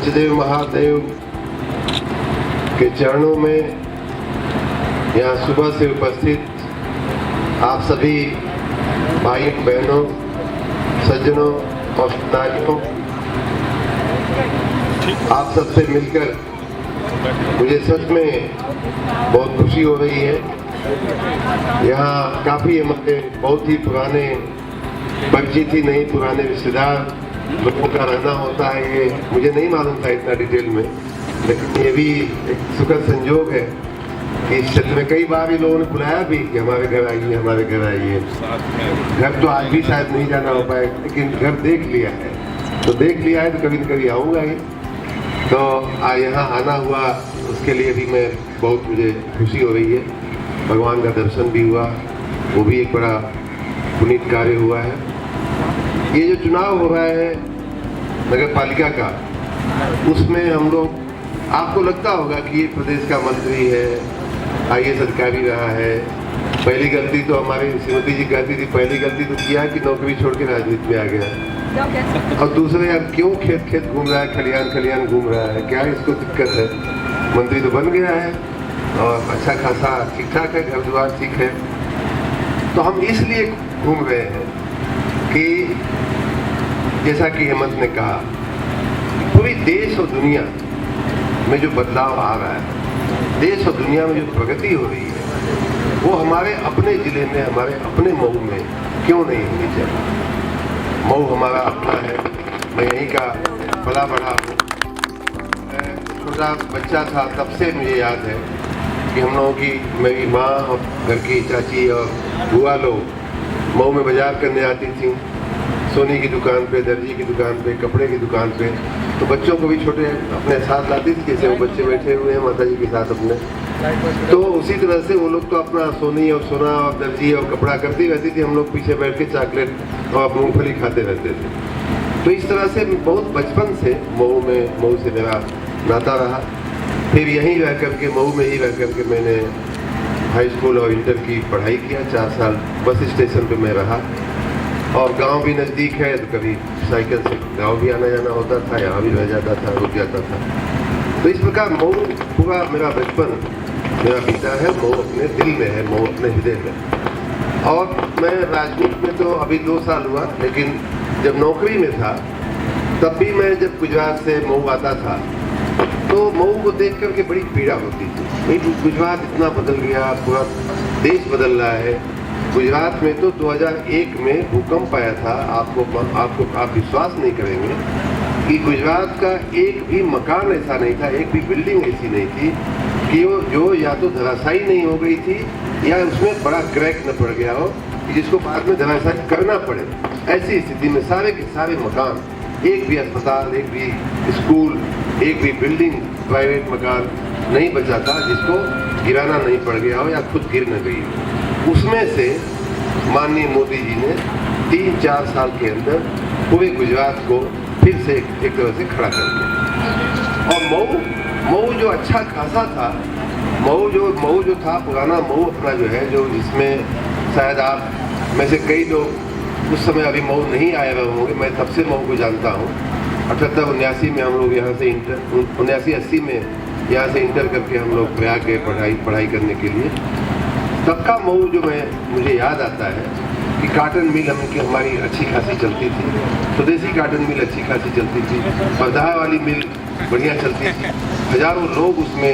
पंचदेव महादेव के चरणों में यहाँ सुबह से उपस्थित आप सभी भाइयों बहनों सज्जनों और नारियों, आप सबसे मिलकर मुझे सच में बहुत खुशी हो रही है। यहाँ काफ़ी हमारे बहुत ही पुराने परिचित ही नहीं, पुराने रिश्तेदार लोगों का रहना होता है। ये मुझे नहीं मालूम था इतना डिटेल में, लेकिन ये भी एक सुखद संयोग है कि इस क्षेत्र में कई बार ही लोगों ने बुलाया भी कि हमारे घर आइए, हमारे घर आइए। घर तो आज भी शायद नहीं जाना हो पाए, लेकिन घर देख लिया है, तो देख लिया है तो कभी न कभी आऊँगा ही। तो यहाँ आना हुआ, उसके लिए भी मैं बहुत मुझे खुशी हो रही है। भगवान का दर्शन भी हुआ, वो भी एक बड़ा पुनीत कार्य हुआ है। ये जो चुनाव हो रहा है नगर पालिका का, उसमें हम लोग, आपको लगता होगा कि ये प्रदेश का मंत्री है, IAS अधिकारी रहा है। पहली गलती तो हमारी श्रीमती जी कहती थी, पहली गलती तो किया कि नौकरी छोड़ के राजनीति में आ गया। और दूसरे, अब क्यों खेत खेत घूम रहा है, खलियान खलियान घूम रहा है, क्या इसको दिक्कत है? मंत्री तो बन गया है और अच्छा खासा ठीक ठाक है, घर द्वार ठीक है। तो हम इसलिए घूम रहे हैं कि जैसा कि हेमंत ने कहा, पूरी देश और दुनिया में जो बदलाव आ रहा है, देश और दुनिया में जो प्रगति हो रही है, वो हमारे अपने ज़िले में, हमारे अपने मऊ में क्यों नहीं होनी चाहिए? मऊ हमारा अपना है, मैं यहीं का पला बढ़ा हूँ। मैं छोटा बच्चा था तब से मुझे याद है कि हम लोगों की, मेरी माँ और घर की चाची और बुआ लोग मऊ में बाजार करने आती थी, सोनी की दुकान पे, दर्जी की दुकान पे, कपड़े की दुकान पे। तो बच्चों को भी छोटे अपने साथ लाती थी, जैसे वो बच्चे बैठे हुए हैं माता जी के साथ अपने। तो उसी तरह से वो लोग तो अपना सोनी और सोना और दर्जी और कपड़ा करती रहती थी, हम लोग पीछे बैठ के चॉकलेट और मूंगफली खाते रहते थे। तो इस तरह से बहुत बचपन से मऊ से मेरा नाता रहा। फिर यहीं रह करके, मऊ में ही रह करके मैंने हाई स्कूल और इंटर की पढ़ाई किया। 4 साल बस स्टेशन पे मैं रहा, और गांव भी नज़दीक है तो कभी साइकिल से गांव भी आना जाना होता था, यहाँ भी रह जाता था, रुक जाता था। तो इस प्रकार मऊ पूरा मेरा बचपन मेरा बीता है, मऊ अपने दिल में है, मऊ अपने हृदय में। और मैं राजनीति में तो अभी 2 साल हुआ, लेकिन जब नौकरी में था तब भी मैं जब गुजरात से मऊ आता था तो मऊ को देख करके बड़ी पीड़ा होती थी। गुजरात इतना बदल गया, पूरा देश बदल रहा है। गुजरात में तो 2001 में भूकंप आया था। आप विश्वास नहीं करेंगे कि गुजरात का एक भी मकान ऐसा नहीं था, एक भी बिल्डिंग ऐसी नहीं थी कि वो जो या तो धराशायी नहीं हो गई थी या उसमें बड़ा क्रैक न पड़ गया हो कि जिसको बाद में धराशायी करना पड़े। ऐसी स्थिति में सारे के सारे मकान, एक भी अस्पताल, एक भी स्कूल, एक भी बिल्डिंग, प्राइवेट मकान नहीं बचा था जिसको गिराना नहीं पड़ गया हो या खुद गिर न गई हो। उसमें से माननीय मोदी जी ने 3-4 साल के अंदर पूरे गुजरात को फिर से एक तरह से खड़ा कर दिया। और मऊ जो अच्छा खासा था, मऊ जो था पुराना मऊ अपना जो है, जो जिसमें शायद आप में से कई लोग उस समय अभी मऊ नहीं आए रहे होंगे, मैं तब से मऊ को जानता हूँ। 78-79 में हम लोग यहाँ से 79-80 में यहाँ से इंटर करके हम लोग प्रयाग गए पढ़ाई करने के लिए। तब का मऊ जो मुझे याद आता है कि काटन मिल हमारी अच्छी खासी चलती थी, स्वदेशी काटन मिल अच्छी खासी चलती थी, बरदाहा वाली मिल बढ़िया चलती थी। हजारों लोग उसमें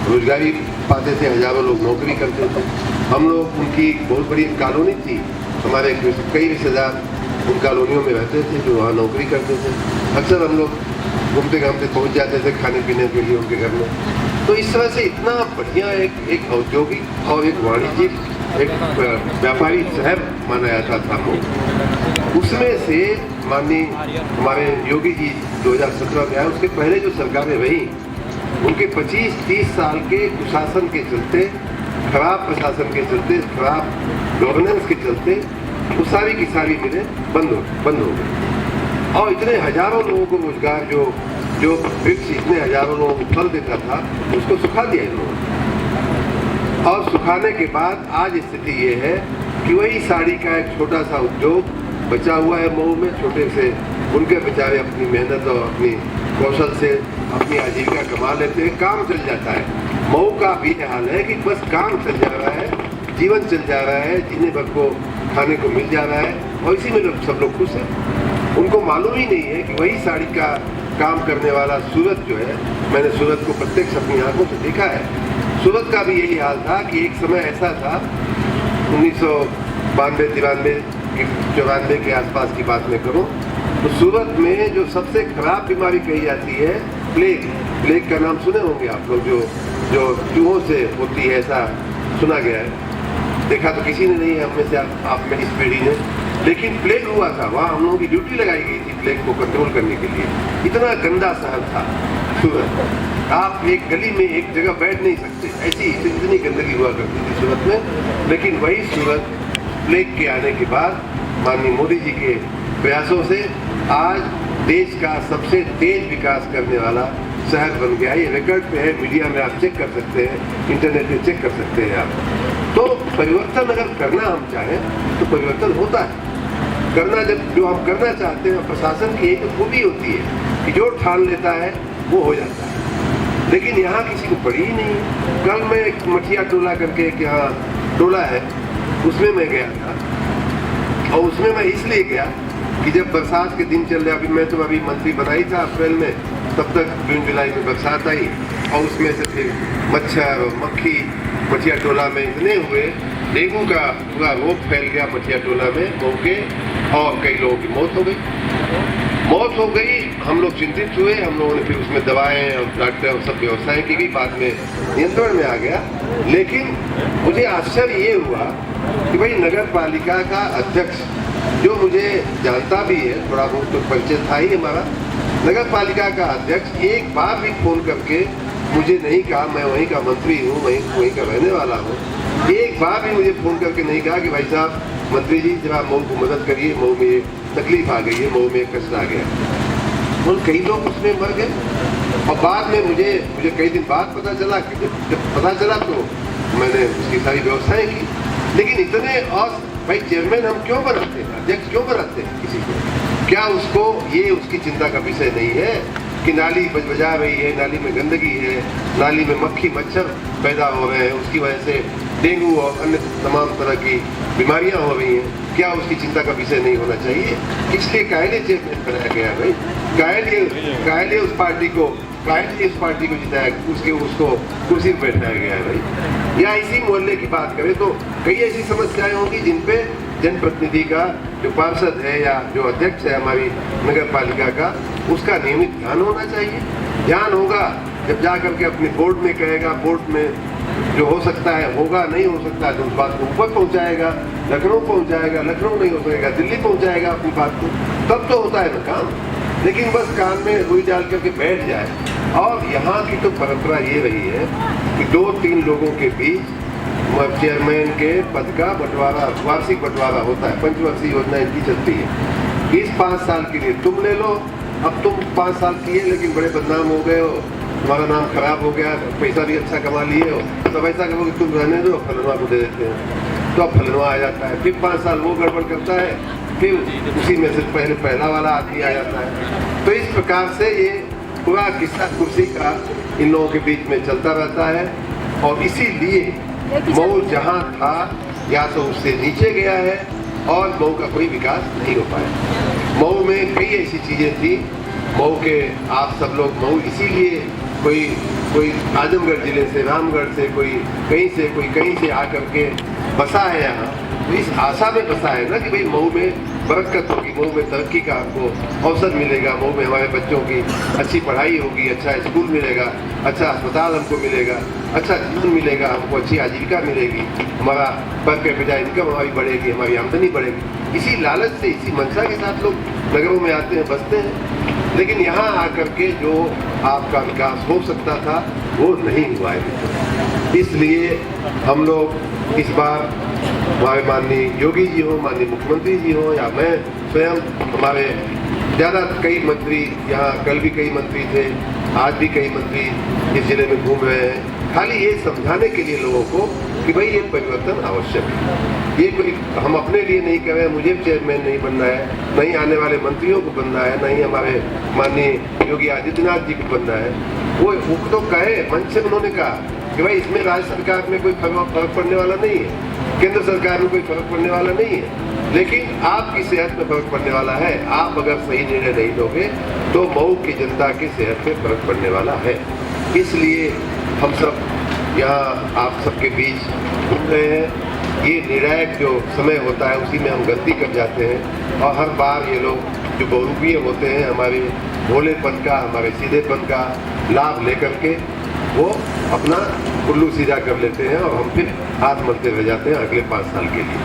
रोजगारी पाते थे, हजारों लोग नौकरी करते थे। हम लोग, उनकी बहुत बड़ी कॉलोनी थी, हमारे कई रिश्तेदार उन कॉलोनियों में रहते थे जो वहाँ नौकरी करते थे। अक्सर हम लोग घूमते घामते पहुँच जाते थे खाने पीने के लिए उनके घर में। तो इस तरह से इतना बढ़िया एक औद्योगिक और एक वाणिज्यिक, एक व्यापारी शहर माना जाता था वो। उसमें से माननीय हमारे योगी जी 2017 में आए, उसके पहले जो सरकारें रही उनके 25-30 साल के कुशासन के चलते, खराब प्रशासन के चलते, खराब गवर्नेंस के चलते वो सारी की सारी मिलें बंद हो गई। और इतने हजारों लोगों को रोजगार, जो वृक्ष इतने हजारों लोगों को फल देता था, उसको सुखा दिया इन लोगों ने। और सुखाने के बाद आज स्थिति ये है कि वही साड़ी का एक छोटा सा उद्योग बचा हुआ है मऊ में, छोटे से, उनके बेचारे अपनी मेहनत और अपनी कौशल से अपनी आजीविका कमा लेते हैं, काम चल जाता है। मऊ का भी हाल है कि बस काम चल जा रहा है, जीवन चल जा रहा है, जीने भर को खाने को मिल जा रहा है और इसी में सब लोग खुश हैं। उनको मालूम ही नहीं है कि वही साड़ी का काम करने वाला सूरत जो है, मैंने सूरत को प्रत्यक्ष अपनी आंखों से देखा है। सूरत का भी यही हाल था कि एक समय ऐसा था 1992 94 के आसपास की बात मैं करूं तो सूरत में जो सबसे खराब बीमारी कही जाती है प्लेग का नाम सुने होंगे आप लोग, जो चूहों से होती है, ऐसा सुना गया है। देखा तो किसी ने नहीं है हम में से आप में इस पीढ़ी ने, लेकिन प्लेग हुआ था। वहाँ हम लोगों की ड्यूटी लगाई गई थी प्लेग को कंट्रोल करने के लिए। इतना गंदा शहर था सूरत, आप एक गली में एक जगह बैठ नहीं सकते, ऐसी इतनी गंदगी हुआ करती थी सूरत में। लेकिन वही सूरत प्लेग के आने के बाद माननीय मोदी जी के प्रयासों से आज देश का सबसे तेज विकास करने वाला शहर बन गया। ये रिकॉर्ड पे है, मीडिया में आप चेक कर सकते हैं, इंटरनेट पे चेक कर सकते हैं आप। तो परिवर्तन अगर करना हम चाहें तो परिवर्तन होता है। करना जो हम करना चाहते हैं, प्रशासन की एक खूबी होती है कि जो ठान लेता है वो हो जाता है, लेकिन यहाँ किसी को पड़ी ही नहीं। कल मैं एक मठिया टोला करके एक यहाँ टोला है, उसमें मैं गया था और उसमें मैं इसलिए गया कि जब बरसात के दिन चल रहे, अभी मैं तो अभी मंत्री बना ही था अप्रैल में, तब तक जून जुलाई में बरसात आई और उसमें से फिर मच्छर और मक्खी मठिया टोला में इतने हुए, डेंगू का पूरा रोग फैल गया मठिया टोला में मौके, और कई लोगों की मौत हो गई। हम लोग चिंतित हुए, हम लोगों ने फिर उसमें दवाएं और डॉक्टर और सब व्यवस्थाएं की गई, बाद में नियंत्रण में आ गया। लेकिन मुझे आश्चर्य ये हुआ कि भाई नगर पालिका का अध्यक्ष, जो मुझे जानता भी है, थोड़ा बहुत तो परिचय था ही हमारा, नगर पालिका का अध्यक्ष एक बार भी फोन करके मुझे नहीं कहा, मैं वहीं का मंत्री हूँ, वहीं का रहने वाला हूँ, एक बार भी मुझे फोन करके नहीं कहा कि भाई साहब मंत्री जी जरा मऊ को मदद करिए, मऊ में ये तकलीफ आ गई है, मऊ में कष्ट आ गया। और कई लोग उसमें मर गए और बाद में मुझे कई दिन बाद पता चला कि जब पता चला तो मैंने उसकी सारी व्यवस्थाएं की। लेकिन इतने, और भाई चेयरमैन हम क्यों बनाते हैं, अध्यक्ष क्यों बनाते हैं किसी को? क्या उसको ये उसकी चिंता का विषय नहीं है कि नाली बजा रही है, नाली में गंदगी है, नाली में मक्खी मच्छर पैदा हो रहे हैं, उसकी वजह से डेंगू और अन्य तमाम तरह की बीमारियां हो रही हैं, क्या उसकी चिंता का विषय नहीं होना चाहिए? इसलिए कायले चेयरमैन बनाया गया भाई, कायले उस पार्टी को जिताया, उसको कुर्सी पर बैठाया गया है भाई। या इसी मोहल्ले की बात करें तो कई ऐसी समस्याएं होंगी जिन पे जनप्रतिनिधि का जो पार्षद है या जो अध्यक्ष है हमारी नगर पालिका का, उसका नियमित ध्यान होना चाहिए। ध्यान होगा जब जा करके अपने बोर्ड में कहेगा, बोर्ड में जो हो सकता है होगा, नहीं हो सकता है तो उस बात को ऊपर पहुंचाएगा, लखनऊ पहुंचाएगा, लखनऊ नहीं हो सकेगा दिल्ली पहुंचाएगा अपनी बात को, तब तो होता है ना काम। लेकिन बस कान में रुई डाल करके बैठ जाए। और यहाँ की तो परंपरा ये रही है कि 2-3 लोगों के बीच चेयरमैन के पद का बंटवारा, वार्षिक बंटवारा होता है, पंचवर्षीय योजना इनकी चलती है। इस 5 साल के लिए तुम ले लो, अब तुम 5 साल किए लेकिन बड़े बदनाम हो गए हो, तुम्हारा नाम खराब हो गया, पैसा भी अच्छा कमा लिए हो, तो ऐसा करो कि तुम रहने दो, फलनवा को दे देते हैं, तो अब फलनवा आ जाता है। फिर 5 साल वो गड़बड़ करता है, फिर उसी में से पहला वाला आदमी आ जाता है। तो इस प्रकार से ये पूरा किस्सा कुर्सी का इन लोगों के बीच में चलता रहता है। और इसीलिए मऊ जहाँ था या तो उससे नीचे गया है और मऊ का कोई विकास नहीं हो पाया। मऊ में कई ऐसी चीज़ें थी, मऊ के आप सब लोग मऊ इसीलिए कोई आजमगढ़ जिले से, रामगढ़ से, कोई कहीं से आकर के बसा है यहाँ, तो इस आशा में बसा है ना कि भाई मऊ में बरकत होगी, मऊ में तरक्की का आपको अवसर मिलेगा, मऊ में हमारे बच्चों की अच्छी पढ़ाई होगी, अच्छा स्कूल मिलेगा, अच्छा अस्पताल हमको मिलेगा, अच्छा जीवन मिलेगा, हमको अच्छी आजीविका मिलेगी, हमारा पर कैपिटा इनकम हमारी बढ़ेगी, हमारी आमदनी बढ़ेगी। इसी लालच से, इसी मंशा के साथ लोग नगरों में आते हैं, बसते हैं। लेकिन यहाँ आकर के जो आपका विकास हो सकता था वो नहीं हुआ है। इसलिए हम लोग इस बार हमारे माननीय योगी जी हो, माननीय मुख्यमंत्री जी हो या मैं स्वयं, हमारे ज़्यादा कई मंत्री यहाँ, कल भी कई मंत्री थे, आज भी कई मंत्री इस जिले में घूम रहे हैं, खाली ये समझाने के लिए लोगों को कि भाई ये परिवर्तन आवश्यक है। ये कोई हम अपने लिए नहीं कर रहे हैं, मुझे चेयरमैन नहीं बनना है, नहीं आने वाले मंत्रियों को बनना है, नहीं हमारे माननीय योगी आदित्यनाथ जी को बनना है। वो तो कहे, मंच से उन्होंने कहा कि भाई इसमें राज्य सरकार में कोई फर्क पड़ने वाला नहीं है, केंद्र सरकार में कोई फर्क पड़ने वाला नहीं है, लेकिन आपकी सेहत में फर्क पड़ने वाला है। आप अगर सही निर्णय नहीं लोगे तो मऊ की जनता की सेहत में फर्क पड़ने वाला है। इसलिए हम सब यहाँ आप सबके बीच घूम रहे हैं। ये निर्णायक जो समय होता है उसी में हम गलती कर जाते हैं और हर बार ये लोग जो बहुरूपीय होते हैं हमारे भोलेपन का, हमारे सीधेपन का लाभ लेकर के वो अपना उल्लू सीधा कर लेते हैं और हम फिर हाथ मलते रह जाते हैं अगले 5 साल के लिए।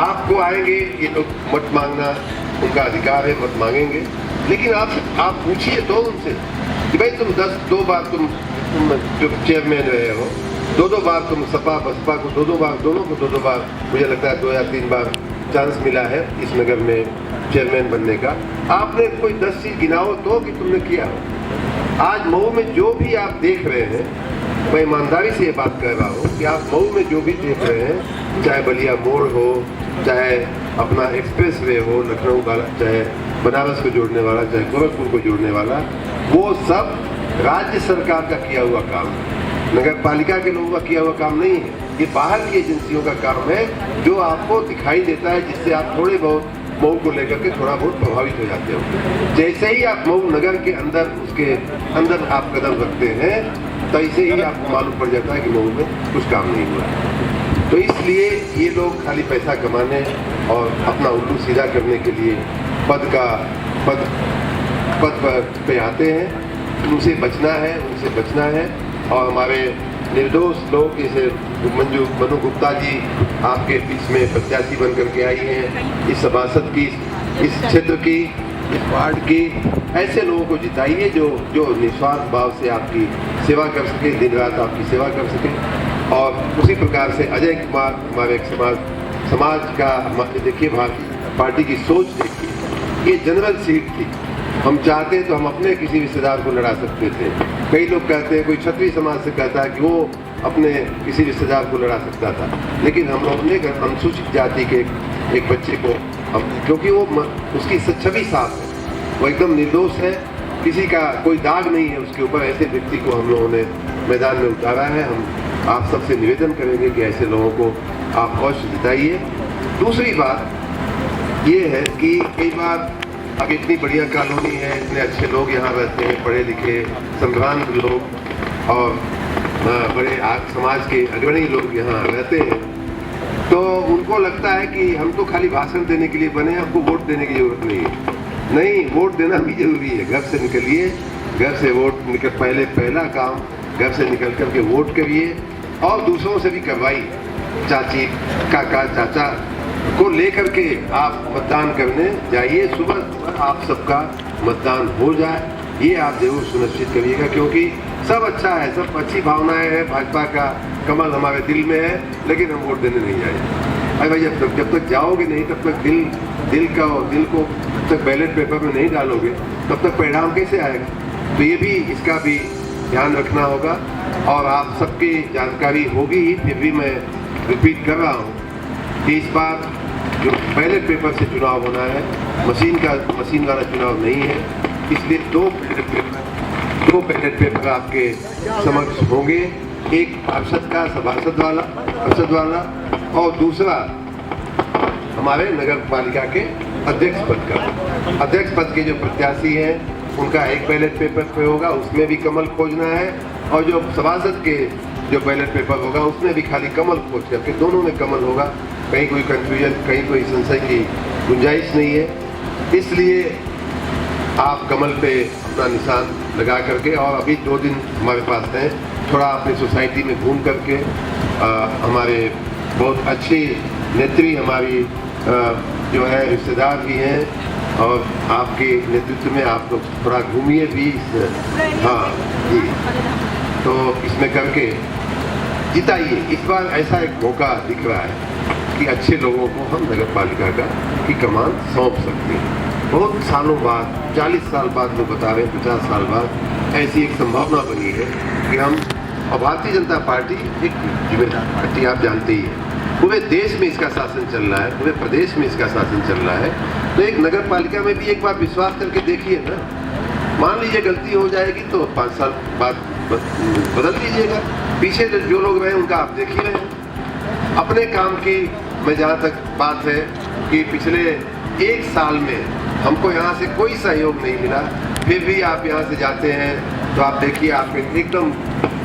आपको आएंगे ये लोग मत मांगना, उनका अधिकार है, मत मांगेंगे, लेकिन आप पूछिए तो उनसे कि भाई तुम 2 बार तुम जो चेयरमैन रहे हो, 2 बार तुम सपा बसपा को 2 बार, दोनों को 2 बार, मुझे लगता है 2 या 3 बार चांस मिला है इस नगर में चेयरमैन बनने का। आपने कोई 10 चीज गिनाओ तो कि तुमने किया हो। आज मऊ में जो भी आप देख रहे हैं, मैं ईमानदारी से ये बात कर रहा हूँ कि आप मऊ में जो भी देख रहे हैं, चाहे बलिया मोड़ हो, चाहे अपना एक्सप्रेस वे हो लखनऊ वाला, चाहे बनारस को जोड़ने वाला, चाहे गोरखपुर को जोड़ने वाला, वो सब राज्य सरकार का किया हुआ काम है, नगर पालिका के लोगों का किया हुआ काम नहीं है। ये बाहर की एजेंसियों का काम है जो आपको दिखाई देता है, जिससे आप थोड़े बहुत मऊ को लेकर के थोड़ा बहुत प्रभावित हो जाते हो। जैसे ही आप मऊ नगर के अंदर, उसके अंदर आप कदम रखते हैं, तैसे ही आपको मालूम पड़ जाता है कि मऊ में कुछ काम नहीं हुआ। तो इसलिए ये लोग खाली पैसा कमाने और अपना उल्लू सीधा करने के लिए पद पे आते हैं। उनसे बचना है और हमारे निर्दोष लोग जैसे मनु गुप्ता जी आपके बीच में प्रत्याशी बन करके आई हैं, इस सभासद की, इस क्षेत्र की, इस वार्ड की, ऐसे लोगों को जिताइए जो निस्वार्थ भाव से आपकी सेवा कर सके, दिन रात आपकी सेवा कर सके। और उसी प्रकार से अजय कुमार, हमारे एक समाज का, देखिए भारतीय पार्टी की सोच देखिए, ये जनरल सीट थी। हम चाहते तो हम अपने किसी रिश्तेदार को लड़ा सकते थे। कई लोग कहते हैं, कोई क्षत्रिय समाज से कहता है कि वो अपने किसी रिश्तेदार को लड़ा सकता था, लेकिन हम अपने घर अनुसूचित जाति के एक बच्चे को हम, क्योंकि वो उसकी छवि साफ है, वो एकदम निर्दोष है, किसी का कोई दाग नहीं है उसके ऊपर, ऐसे व्यक्ति को हम लोगों ने मैदान में उतारा है। हम आप सबसे निवेदन करेंगे कि ऐसे लोगों को आप अवश्य जिताइए। दूसरी बात ये है कि कई बार अब इतनी बढ़िया कॉलोनी है, इतने अच्छे लोग यहाँ रहते हैं, पढ़े लिखे संभ्रांत लोग और बड़े समाज के अग्रणी लोग यहाँ रहते हैं, तो उनको लगता है कि हम तो खाली भाषण देने के लिए बने, हमको वोट देने की जरूरत नहीं है। नहीं, वोट देना भी जरूरी है। घर से निकलिए, घर से वोट निकल, पहला काम घर से निकल करके वोट करिए और दूसरों से भी करवाइए। चाची, काका, चाचा को लेकर के आप मतदान करने जाइए। सुबह आप सबका मतदान हो जाए, ये आप जरूर सुनिश्चित करिएगा, क्योंकि सब अच्छा है, सब अच्छी भावनाएं हैं, भाजपा का कमल हमारे दिल में है, लेकिन हम वोट देने नहीं जाएंगे। अरे भाई, जब तक जाओगे नहीं, तब तक दिल को जब तक बैलेट पेपर में नहीं डालोगे, तब तक परिणाम कैसे आएगा? तो ये भी, इसका भी ध्यान रखना होगा और आप सबकी जानकारी होगी ही, फिर भी मैं रिपीट कर रहा हूँ कि इस बार जो बैलेट पेपर से चुनाव होना है, मशीन वाला चुनाव नहीं है, इसलिए दो बैलेट पेपर आपके समक्ष होंगे, एक पार्षद का, पार्षद वाला और दूसरा हमारे नगर पालिका के अध्यक्ष पद का। अध्यक्ष पद के जो प्रत्याशी हैं उनका एक बैलेट पेपर पे होगा, उसमें भी कमल खोजना है, और जो सभासद के जो बैलेट पेपर होगा उसमें भी खाली कमल खोज करके, दोनों में कमल होगा। कहीं कोई कंफ्यूजन, कहीं कोई संशय की गुंजाइश नहीं है। इसलिए आप कमल पे अपना निशान लगा करके, और अभी 2 दिन हमारे पास हैं, थोड़ा अपनी सोसाइटी में घूम करके, हमारे बहुत अच्छी नेत्री हमारी जो है रिश्तेदार भी हैं, और आपके नेतृत्व में आप लोग थोड़ा घूमिए भी। हाँ जी, तो इसमें करके जिताइए। इस बार ऐसा एक मौका दिख रहा है कि अच्छे लोगों को हम नगर पालिका की कमान सौंप सकते हैं। बहुत सालों बाद, 40 साल बाद लोग बता रहे हैं, 50 साल बाद ऐसी एक संभावना बनी है कि हम और भारतीय जनता पार्टी एक जिम्मेदार पार्टी, आप जानते ही हैं। पूरे देश में इसका शासन चल रहा है, पूरे प्रदेश में इसका शासन चल रहा है। तो एक नगर पालिका में भी एक बार विश्वास करके देखिए ना। मान लीजिए गलती हो जाएगी तो 5 साल बाद बदल लीजिएगा। पीछे जो लोग रहे उनका आप देख ही रहे हैं। अपने काम की मैं जहाँ तक बात है कि पिछले 1 साल में हमको यहाँ से कोई सहयोग नहीं मिला, फिर भी आप यहाँ से जाते हैं तो आप देखिए, आप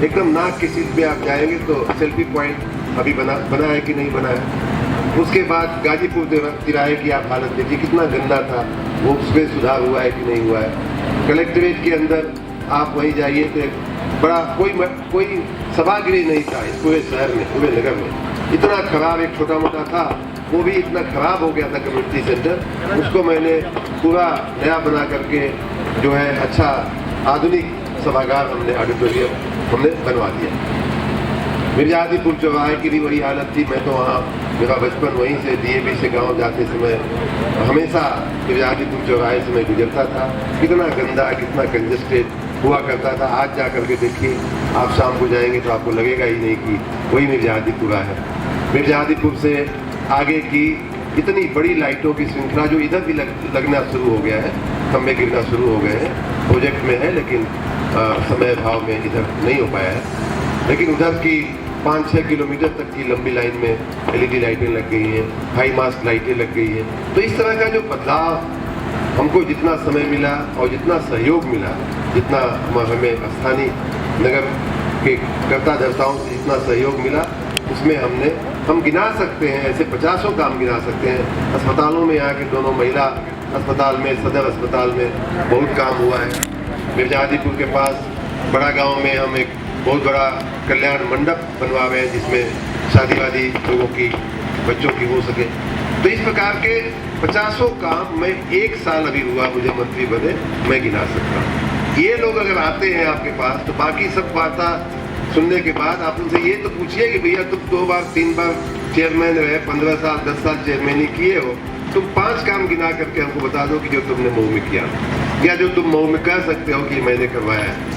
एकदम नाक की सीट में आप जाएंगे तो सेल्फी पॉइंट अभी बना है कि नहीं बना है। उसके बाद गाजीपुर तिराहे की आप हालत देखिए, कितना गंदा था, वो उसमें सुधार हुआ है कि नहीं हुआ है। कलेक्ट्रेट के अंदर आप वहीं जाइए तो बड़ा कोई सभागृह नहीं था इस पूरे शहर में, पूरे नगर में। इतना खराब, एक छोटा मोटा था, वो भी इतना खराब हो गया था कम्युनिटी सेंटर। उसको मैंने पूरा नया बना करके जो है अच्छा आधुनिक सभागार हमने, ऑडिटोरियम हमने बनवा दिया। मिर्जादीपुर चौराहे की भी वही हालत थी। मैं तो वहाँ, मेरा बचपन वहीं से डीएवी से गांव जाते समय हमेशा मिर्जादीपुर चौराहे से मैं गुजरता था। कितना गंदा, कितना कंजस्टेड हुआ करता था। आज जा करके देखिए, आप शाम को जाएंगे तो आपको लगेगा ही नहीं कि वही मिर्जादीपुर है। मिर्जादीपुर से आगे की इतनी बड़ी लाइटों की श्रृंखला जो इधर भी लगना शुरू हो गया है, खंभे गिरना शुरू हो गए हैं। प्रोजेक्ट में है लेकिन समय भाव में इधर नहीं हो पाया है। लेकिन उधर की 5-6 किलोमीटर तक की लंबी लाइन में एलईडी लाइटें लग गई हैं, हाई मास्ट लाइटें लग गई हैं। तो इस तरह का जो बदलाव हमको जितना समय मिला और जितना सहयोग मिला, जितना हमें स्थानीय नगर के कर्ता धर्ताओं से जितना सहयोग मिला, उसमें हम गिना सकते हैं, ऐसे 50 काम गिना सकते हैं। अस्पतालों में यहाँ के दोनों महिला अस्पताल में, सदर अस्पताल में बहुत काम हुआ है। मिर्जादीपुर के पास बड़ा गांव में हम एक बहुत बड़ा कल्याण मंडप बनवा रहे हैं जिसमें शादी वादी लोगों की, बच्चों की हो सके। तो इस प्रकार के 50 काम मैं 1 साल अभी हुआ मुझे मंत्री बने, मैं गिना सकता हूँ। ये लोग अगर आते हैं आपके पास तो बाकी सब वार्ता सुनने के बाद आप उनसे ये तो पूछिए कि भैया तुम 2 बार 3 बार चेयरमैन रहे, 15 साल 10 साल चेयरमैन ही किए हो, तुम 5 काम गिना करके हमको बता दो कि जो तुमने मऊ में किया या जो तुम मऊ में कह सकते हो कि मैंने करवाया है।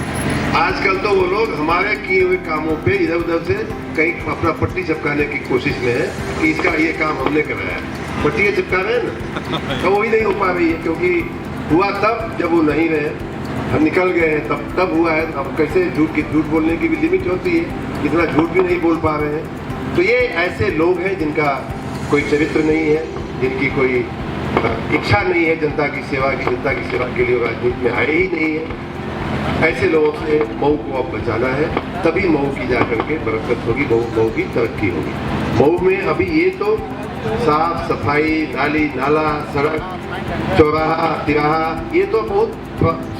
आजकल तो वो लोग हमारे किए हुए कामों पे इधर उधर से कहीं अपना पट्टी चिपकाने की कोशिश में है कि इसका ये काम हमने कराया है। पट्टी चिपका रहे हैं ना, तो वही नहीं हो पा रही है, क्योंकि हुआ तब जब वो नहीं रहे, हम निकल गए हैं तब हुआ है। अब कैसे झूठ बोलने की भी लिमिट होती है, इतना झूठ भी नहीं बोल पा रहे हैं। तो ये ऐसे लोग हैं जिनका कोई चरित्र नहीं है, जिनकी कोई इच्छा नहीं है जनता की सेवा के लिए राजनीति में आए ही नहीं है। ऐसे लोगों से मऊ को अब बचाना है, तभी मऊ की जाकर के बरकत होगी, मऊ की तरक्की होगी। मऊ में अभी ये तो साफ सफाई, नाली नाला, सड़क, चौराहा, तिराहा, ये तो बहुत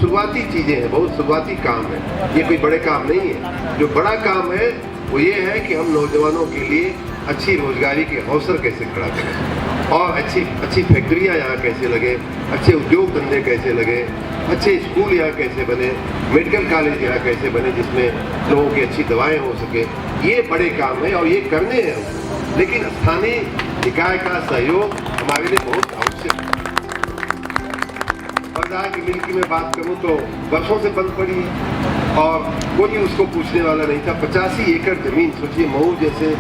शुरुआती चीज़ें हैं, बहुत शुरुआती काम है। ये कोई बड़े काम नहीं है। जो बड़ा काम है वो ये है कि हम नौजवानों के लिए अच्छी रोजगारी के अवसर कैसे खड़ा करें और अच्छी फैक्ट्रियाँ यहाँ कैसे लगे, अच्छे उद्योग धंधे कैसे लगे, अच्छे स्कूल यहाँ कैसे बने, मेडिकल कॉलेज यहाँ कैसे बने जिसमें लोगों की अच्छी दवाएं हो सके। ये बड़े काम है और ये करने हैं। लेकिन स्थानीय निकाय का सहयोग हमारे लिए बहुत आवश्यक है। पर्दा की मिल की मैं बात करूँ तो वर्षों से बंद पड़ी है और कोई उसको पूछने वाला नहीं था। 85 एकड़ जमीन, सोचिए मऊ जैसे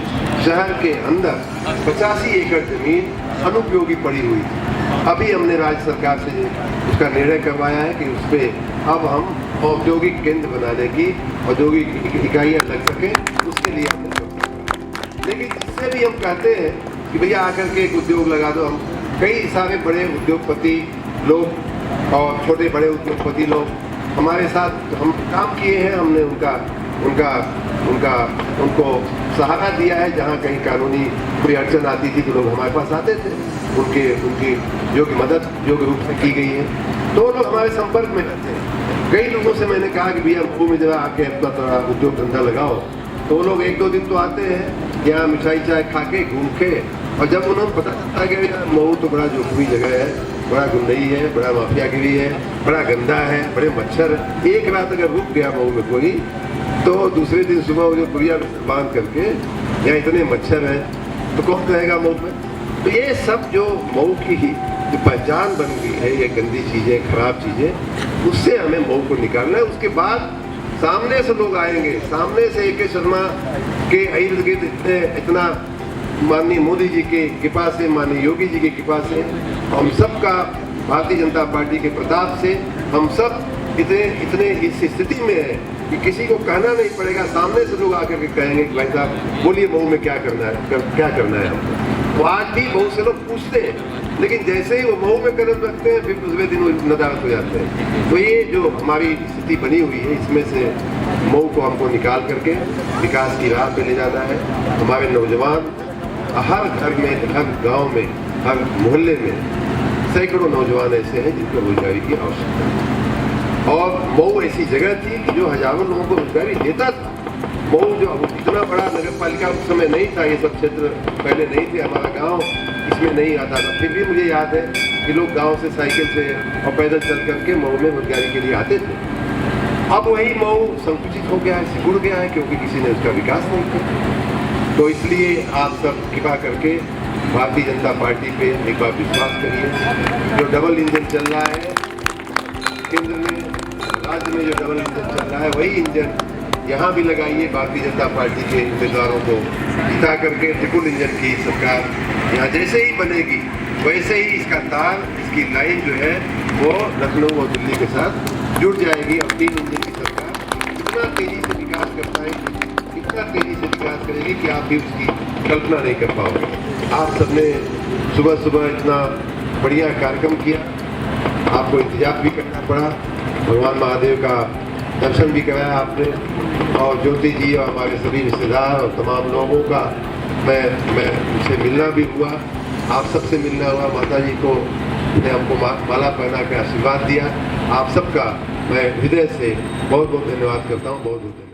शहर के अंदर 85 एकड़ जमीन अनुपयोगी पड़ी हुई थी। अभी हमने राज्य सरकार से उसका निर्णय करवाया है कि उस पर अब हम औद्योगिक केंद्र बनाने की, औद्योगिक इकाइयाँ लग सकें, उसके लिए हमने लेकिन जिससे भी हम कहते हैं कि भैया आकर के एक उद्योग लगा दो। हम कई सारे बड़े उद्योगपति लोग और छोटे बड़े उद्योगपति लोग हमारे साथ हम काम किए हैं। हमने उनको सहारा दिया है। जहाँ कहीं कानूनी कोई अड़चन आती थी तो लोग हमारे पास आते थे, उनकी जो कि मदद योग्य रूप से की गई है। तो लोग हमारे संपर्क में रहते हैं। कई लोगों से मैंने कहा कि भैया मऊ में जरा आके अपना थोड़ा उद्योग धंधा लगाओ, तो वो लोग 1-2 दिन तो आते हैं, यहाँ मिठाई चाय खा के घूम के, और जब उन्होंने पता चलता गया मऊ तो बड़ा जोखिमी जगह है, बड़ा गुंडई है, बड़ा माफियागिरी है, बड़ा गंदा है, बड़े मच्छर, एक रात अगर रुक गया मऊ में कोई तो दूसरे दिन सुबह वो जो पुरिया बांध करके यहाँ इतने मच्छर हैं तो कौन रहेगा मऊ में। तो ये सब जो मऊ की जो पहचान बन गई है, ये गंदी चीज़ें, खराब चीज़ें, उससे हमें मऊ को निकालना है। उसके बाद सामने से लोग आएंगे, सामने से AK शर्मा के इर्द गिर्द इतना माननीय मोदी जी के कृपा से, माननीय योगी जी की कृपा से, हम सबका भारतीय जनता पार्टी के प्रताप से हम सब इतने इस स्थिति में है कि किसी को कहना नहीं पड़ेगा, सामने से लोग आकर के कहेंगे कि भाई साहब बोलिए मऊ में क्या करना है हमको। तो आज भी बहुत से लोग पूछते हैं, लेकिन जैसे ही वो मऊ में कदम रखते हैं फिर दूसरे दिन वो नदारत हो जाते हैं। तो ये जो हमारी स्थिति बनी हुई है, इसमें से मऊ को हमको निकाल करके विकास की राह पे ले जाना है। हमारे नौजवान हर घर में, हर गांव में, हर मोहल्ले में सैकड़ों नौजवान ऐसे हैं जिनको रोजगारी की आवश्यकता है। और मऊ ऐसी जगह थी कि जो हजारों लोगों को रोजगारी देता था। मऊ जो इतना बड़ा नगर पालिका उस समय नहीं था, ये सब क्षेत्र पहले नहीं थे, हमारा गांव इसमें नहीं आता था। फिर भी मुझे याद है कि लोग गांव से साइकिल से और पैदल चल करके मऊ में रोजगारी के लिए आते थे। अब वही मऊ संकुचित हो गया है, सिकुड़ गया है, क्योंकि किसी ने उसका विकास नहीं किया। तो इसलिए आप सब कृपा करके भारतीय जनता पार्टी पे एक बार विश्वास करिए। जो डबल इंजन चल रहा है केंद्र में, राज्य में जो डबल इंजन चल रहा है, वही इंजन यहाँ भी लगाइए। भारतीय जनता पार्टी के उम्मीदवारों को जिता करके ट्रिपल इंजन की सरकार यहाँ जैसे ही बनेगी, वैसे ही इसका तार, इसकी लाइन जो है वो लखनऊ और दिल्ली के साथ जुड़ जाएगी। और 3 इंजन की सरकार इतना तेजी से विकास करता है, इतना तेजी से विकास करेगी कि आप भी उसकी कल्पना नहीं कर पाओगे। आप सबने सुबह सुबह इतना बढ़िया कार्यक्रम किया, आपको इंतजार भी करना पड़ा, भगवान महादेव का दर्शन भी कराया आपने, और ज्योति जी और हमारे सभी रिश्तेदार और तमाम लोगों का मैं उनसे मिलना भी हुआ, आप सबसे मिलना हुआ। माता जी को ने हमको माला पहना के आशीर्वाद दिया। आप सबका मैं हृदय से बहुत बहुत धन्यवाद करता हूँ। बहुत बहुत